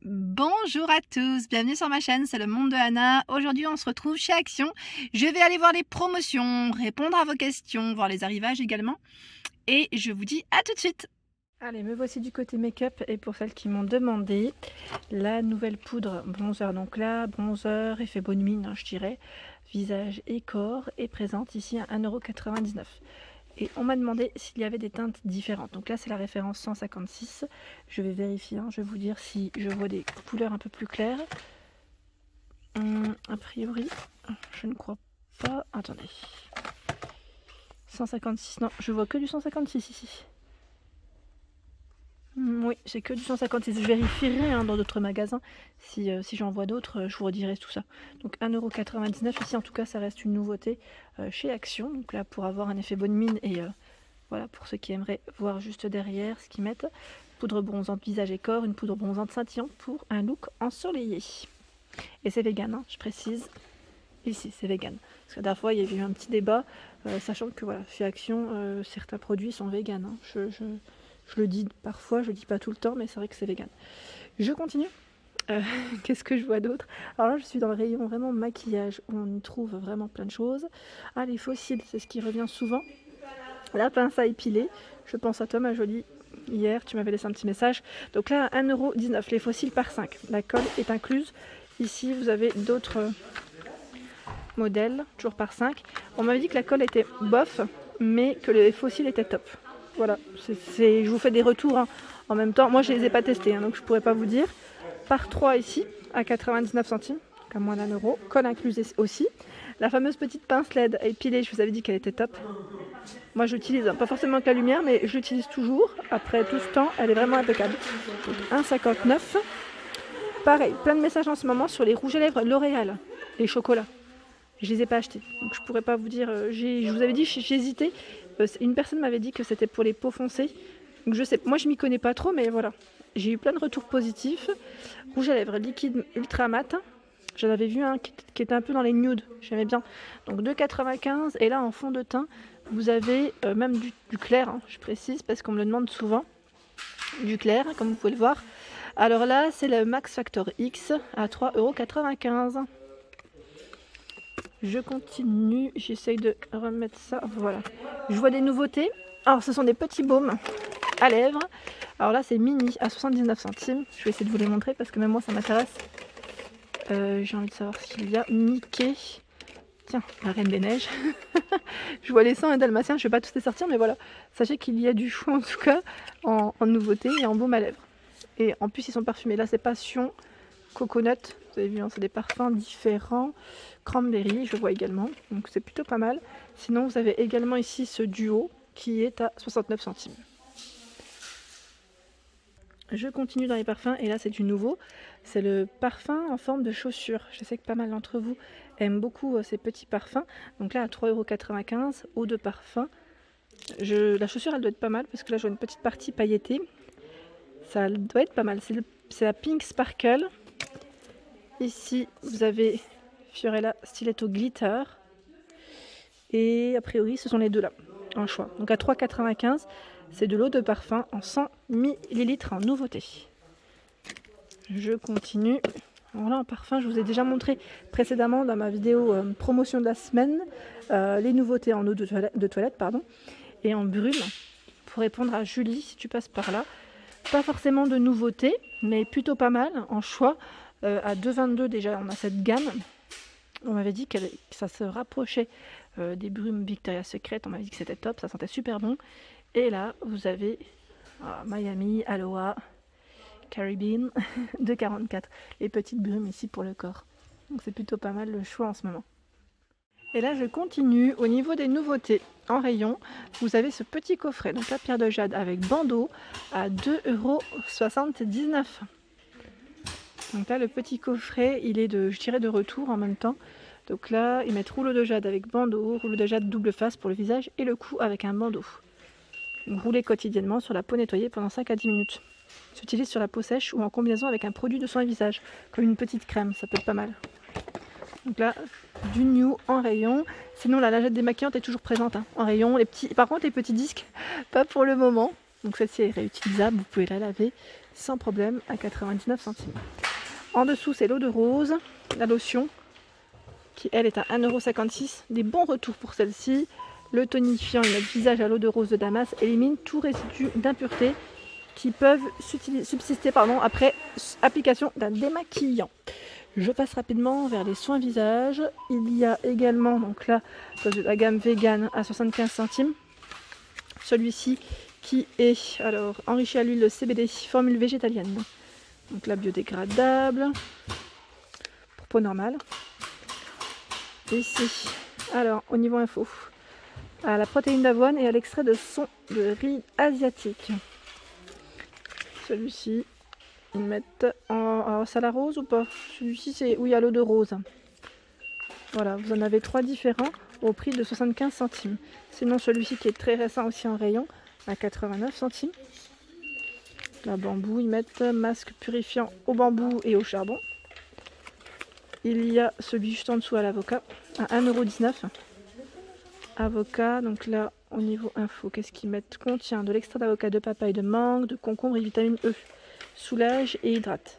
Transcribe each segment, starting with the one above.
Bonjour à tous, bienvenue sur ma chaîne, c'est le monde de Anna. Aujourd'hui on se retrouve chez Action. Je vais aller voir les promotions, répondre à vos questions, voir les arrivages également. Et je vous dis à tout de suite. Allez, me voici du côté make-up et pour celles qui m'ont demandé, la nouvelle poudre bronzer. Donc là, bronzer, effet bonne mine, hein, je dirais, visage et corps, est présente ici à 1,99 €. Et on m'a demandé s'il y avait des teintes différentes. Donc là, c'est la référence 156. Je vais vérifier, hein, je vais vous dire si je vois des couleurs un peu plus claires. A priori, je ne crois pas. Attendez. 156, non, je vois que du 156 ici. Oui, c'est que du 156. Je vérifierai dans d'autres magasins. Si j'en vois d'autres, je vous redirai tout ça. Donc 1,99 € ici, en tout cas, ça reste une nouveauté chez Action. Donc là, pour avoir un effet bonne mine et voilà, pour ceux qui aimeraient voir juste derrière ce qu'ils mettent. Poudre bronzante visage et corps, une poudre bronzante scintillante pour un look ensoleillé. Et c'est vegan, hein, je précise. Ici, c'est vegan. Parce que la dernière fois, il y avait eu un petit débat, sachant que voilà, chez Action, certains produits sont vegan. Hein. Je le dis parfois, je le dis pas tout le temps, mais c'est vrai que c'est vegan. Je continue. Qu'est-ce que je vois d'autre? Alors là, je suis dans le rayon vraiment maquillage, où on y trouve vraiment plein de choses. Ah, les fossiles, c'est ce qui revient souvent. La pince à épiler, je pense à toi, ma jolie. Hier, tu m'avais laissé un petit message. Donc là, 1,19 €, les fossiles par 5. La colle est incluse. Ici, vous avez d'autres modèles, toujours par 5. On m'avait dit que la colle était bof, mais que les fossiles étaient top. Voilà, je vous fais des retours en même temps. Moi, je ne les ai pas testés, donc je ne pourrais pas vous dire. Par 3 ici, à 99 centimes, à moins d'1 €. Colle incluse aussi. La fameuse petite pince LED à épiler, je vous avais dit qu'elle était top. Moi, je l'utilise, pas forcément avec la lumière, mais je l'utilise toujours. Après tout ce temps, elle est vraiment impeccable. Donc 1,59 €. Pareil, plein de messages en ce moment sur les rouges à lèvres L'Oréal, les chocolats. Je les ai pas achetés, donc je pourrais pas vous dire. Je vous avais dit, j'hésitais. Une personne m'avait dit que c'était pour les peaux foncées. Donc je sais, moi je m'y connais pas trop, mais voilà. J'ai eu plein de retours positifs. Rouge à lèvres liquide ultra mat. J'en avais vu un qui était un peu dans les nudes. J'aimais bien. Donc 2,95 €. Et là en fond de teint, vous avez même du clair. Hein, je précise parce qu'on me le demande souvent. Du clair, comme vous pouvez le voir. Alors là, c'est le Max Factor X à 3,95 €. Je continue, j'essaye de remettre ça, voilà. Je vois des nouveautés. Alors ce sont des petits baumes à lèvres. Alors là c'est mini à 79 centimes. Je vais essayer de vous les montrer parce que même moi ça m'intéresse. J'ai envie de savoir ce qu'il y a. Mickey. Tiens, la Reine des Neiges. Je vois les 100 et Dalmatien, je ne vais pas tous les sortir, mais voilà. Sachez qu'il y a du choix en tout cas en nouveauté et en baume à lèvres. Et en plus ils sont parfumés. Là c'est Passion Coconut, vous avez vu, hein, c'est des parfums différents. Cranberry, je vois également, donc c'est plutôt pas mal. Sinon, vous avez également ici ce duo qui est à 69 centimes. Je continue dans les parfums et là c'est du nouveau. C'est le parfum en forme de chaussure. Je sais que pas mal d'entre vous aiment beaucoup ces petits parfums. Donc là à 3,95 € eau de parfum. La chaussure elle doit être pas mal parce que là je vois une petite partie pailletée. Ça doit être pas mal. C'est la Pink Sparkle. Ici, vous avez Fiorella Stiletto Glitter. Et a priori, ce sont les deux là, en choix. Donc à 3,95 €, c'est de l'eau de parfum en 100 ml en nouveauté. Je continue. Alors là, en parfum, je vous ai déjà montré précédemment dans ma vidéo promotion de la semaine les nouveautés en eau de toilette et en brume. Pour répondre à Julie, si tu passes par là. Pas forcément de nouveautés, mais plutôt pas mal en choix. À 2,22 € déjà, on a cette gamme. On m'avait dit que ça se rapprochait des brumes Victoria's Secret. On m'avait dit que c'était top, ça sentait super bon. Et là, vous avez Miami, Aloha, Caribbean, 2,44 €. Les petites brumes ici pour le corps. Donc c'est plutôt pas mal le choix en ce moment. Et là, je continue. Au niveau des nouveautés en rayon, vous avez ce petit coffret. Donc la pierre de jade avec bandeau à 2,79 €. Donc là, le petit coffret, il est je dirais de retour en même temps. Donc là, ils mettent rouleau de jade avec bandeau, rouleau de jade double face pour le visage et le cou avec un bandeau. Donc, roulez quotidiennement sur la peau nettoyée pendant 5 à 10 minutes. S'utilise sur la peau sèche ou en combinaison avec un produit de soin visage, comme une petite crème, ça peut être pas mal. Donc là, du new en rayon. Sinon, la lingette démaquillante est toujours présente en rayon. Par contre, les petits disques, pas pour le moment. Donc celle-ci est réutilisable, vous pouvez la laver sans problème à 99 centimes. En dessous, c'est l'eau de rose, la lotion, qui elle est à 1,56 €. Des bons retours pour celle-ci. Le tonifiant et notre visage à l'eau de rose de Damas élimine tout résidu d'impureté qui peuvent subsister après application d'un démaquillant. Je passe rapidement vers les soins visage. Il y a également, donc là, de la gamme vegan à 75 centimes. Celui-ci qui est alors enrichi à l'huile de CBD, formule végétalienne. Donc là, biodégradable, pour peau normale. Ici, alors au niveau info, à la protéine d'avoine et à l'extrait de son de riz asiatique. Celui-ci, ils mettent en ça la rose ou pas? Celui-ci, c'est oui, à l'eau de rose. Voilà, vous en avez 3 différents au prix de 75 centimes. Sinon, celui-ci qui est très récent aussi en rayon, à 89 centimes. La bambou, ils mettent masque purifiant au bambou et au charbon. Il y a celui juste en dessous à l'avocat, à 1,19 €. Avocat, donc là, au niveau info, qu'est-ce qu'ils mettent? Contient de l'extrait d'avocat, de papaye, de mangue, de concombre et vitamine E. Soulage et hydrate.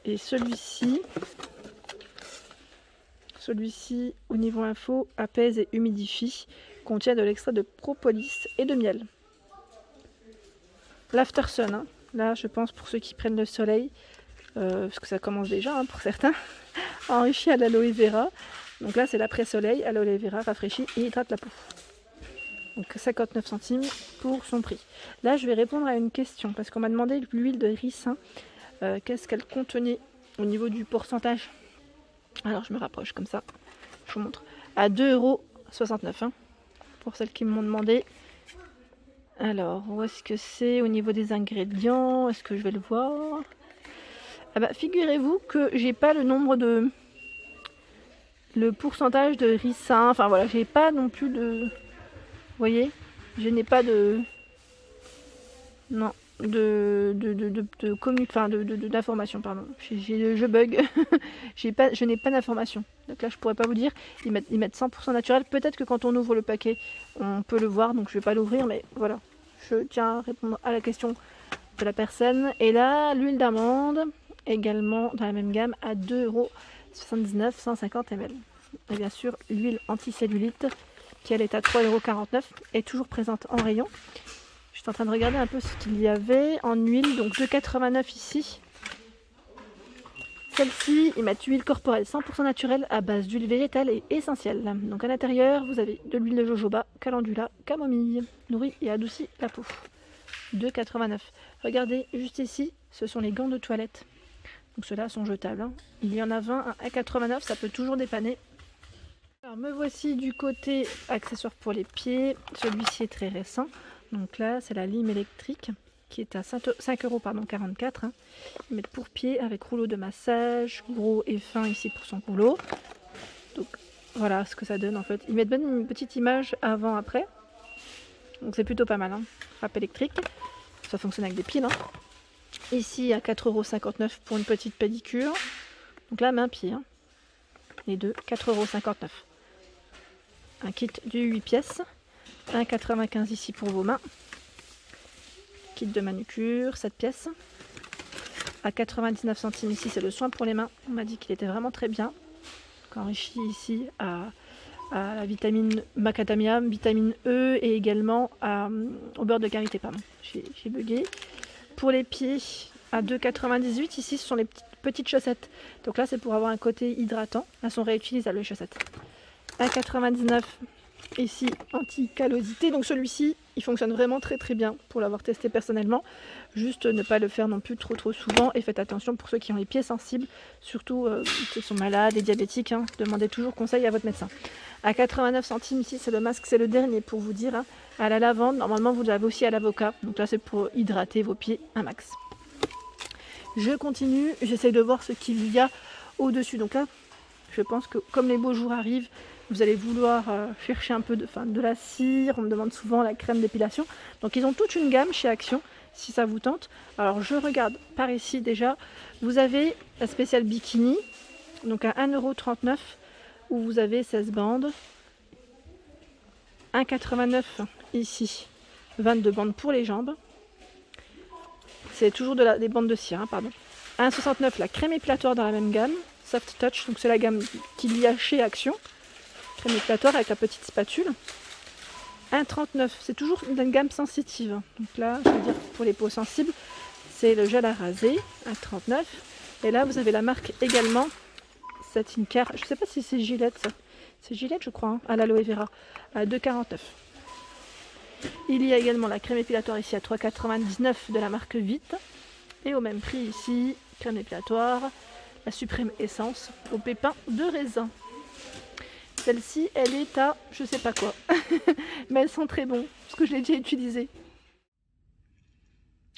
Et celui-ci, au niveau info, apaise et humidifie. Contient de l'extrait de propolis et de miel. L'after sun, hein. Là, je pense pour ceux qui prennent le soleil, parce que ça commence déjà pour certains, enrichi à l'aloe vera. Donc là, c'est l'après-soleil, aloe vera rafraîchit et hydrate la peau. Donc 59 centimes pour son prix. Là, je vais répondre à une question, parce qu'on m'a demandé l'huile de ricin, qu'est-ce qu'elle contenait au niveau du pourcentage. Alors, je me rapproche comme ça, je vous montre. À 2,69 €, pour celles qui m'ont demandé. Alors, où est-ce que c'est au niveau des ingrédients? Est-ce que je vais le voir? Ah bah, figurez-vous que j'ai pas le nombre de... le pourcentage de ricin. Enfin voilà, j'ai pas non plus de... Vous voyez? Je n'ai pas de... Non. D'informations, pardon. Je bug. Je n'ai pas d'informations. Donc là, je pourrais pas vous dire. Ils mettent 100% naturel. Peut-être que quand on ouvre le paquet, on peut le voir. Donc je vais pas l'ouvrir, mais voilà. Je tiens à répondre à la question de la personne. Et là, l'huile d'amande, également dans la même gamme, à 2,79 €, 150 ml. Et bien sûr, l'huile anticellulite, qui elle est à 3,49 €, est toujours présente en rayon. Je suis en train de regarder un peu ce qu'il y avait en huile, donc 2,89 € ici. Celle-ci, ils mettent huile corporelle 100% naturelle à base d'huile végétale et essentielle. Donc à l'intérieur, vous avez de l'huile de jojoba, calendula, camomille, nourrit et adoucit la peau. 2,89 €. Regardez, juste ici, ce sont les gants de toilette. Donc ceux-là sont jetables. Il y en a 20 à 1,89 €, ça peut toujours dépanner. Alors me voici du côté accessoires pour les pieds. Celui-ci est très récent. Donc là, c'est la lime électrique qui est à 5,44 €. Ils mettent pour pied avec rouleau de massage, gros et fin ici pour son rouleau. Donc voilà ce que ça donne en fait. Ils mettent même une petite image avant-après. Donc c'est plutôt pas mal. Frappe électrique. Ça fonctionne avec des piles. Ici à 4,59 € pour une petite pédicure. Donc là, main-pied. Les deux, 4,59 €. Un kit de 8 pièces. 1,95 € ici pour vos mains. Kit de manucure, 7 pièces. À 99 centimes ici, c'est le soin pour les mains. On m'a dit qu'il était vraiment très bien. Donc, enrichi ici à la vitamine macadamia, vitamine E et également au beurre de karité. Pardon, j'ai bugué. Pour les pieds, à 2,98 €, ici, ce sont les petites chaussettes. Donc là, c'est pour avoir un côté hydratant. Elles sont réutilisables, les chaussettes. 1,99 € ici, anti-callosité. Donc celui-ci, il fonctionne vraiment très très bien pour l'avoir testé personnellement. Juste ne pas le faire non plus trop souvent. Et faites attention pour ceux qui ont les pieds sensibles, surtout qui sont malades et diabétiques. Demandez toujours conseil à votre médecin. À 89 centimes ici, c'est le masque, c'est le dernier pour vous dire. À la lavande, normalement vous l'avez aussi à l'avocat. Donc là, c'est pour hydrater vos pieds un max. Je continue, j'essaye de voir ce qu'il y a au-dessus. Donc là, je pense que comme les beaux jours arrivent, vous allez vouloir chercher un peu de la cire. On me demande souvent la crème d'épilation. Donc ils ont toute une gamme chez Action, si ça vous tente. Alors je regarde par ici déjà. Vous avez la spéciale bikini, donc à 1,39 €, où vous avez 16 bandes. 1,89 € ici, 22 bandes pour les jambes. C'est toujours des bandes de cire, hein, pardon. 1,69 la crème épilatoire dans la même gamme. Soft Touch, donc c'est la gamme qu'il y a chez Action. Crème épilatoire avec la petite spatule. 1,39, c'est toujours une gamme sensitive. Donc là, je veux dire, pour les peaux sensibles, c'est le gel à raser, 1,39. Et là, vous avez la marque également, Satin Care. Je ne sais pas si c'est Gillette, ça. C'est Gillette, je crois, hein, à l'aloe vera, à 2,49. Il y a également la crème épilatoire ici à 3,99 de la marque Vite. Et au même prix ici, crème épilatoire, la Suprême Essence au pépin de raisin. Celle-ci, elle est à je sais pas quoi. Mais elles sont très bonnes, parce que je l'ai déjà utilisée.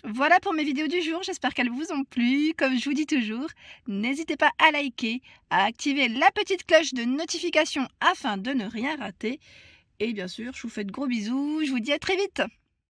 Voilà pour mes vidéos du jour, j'espère qu'elles vous ont plu. Comme je vous dis toujours, n'hésitez pas à liker, à activer la petite cloche de notification afin de ne rien rater. Et bien sûr, je vous fais de gros bisous, je vous dis à très vite.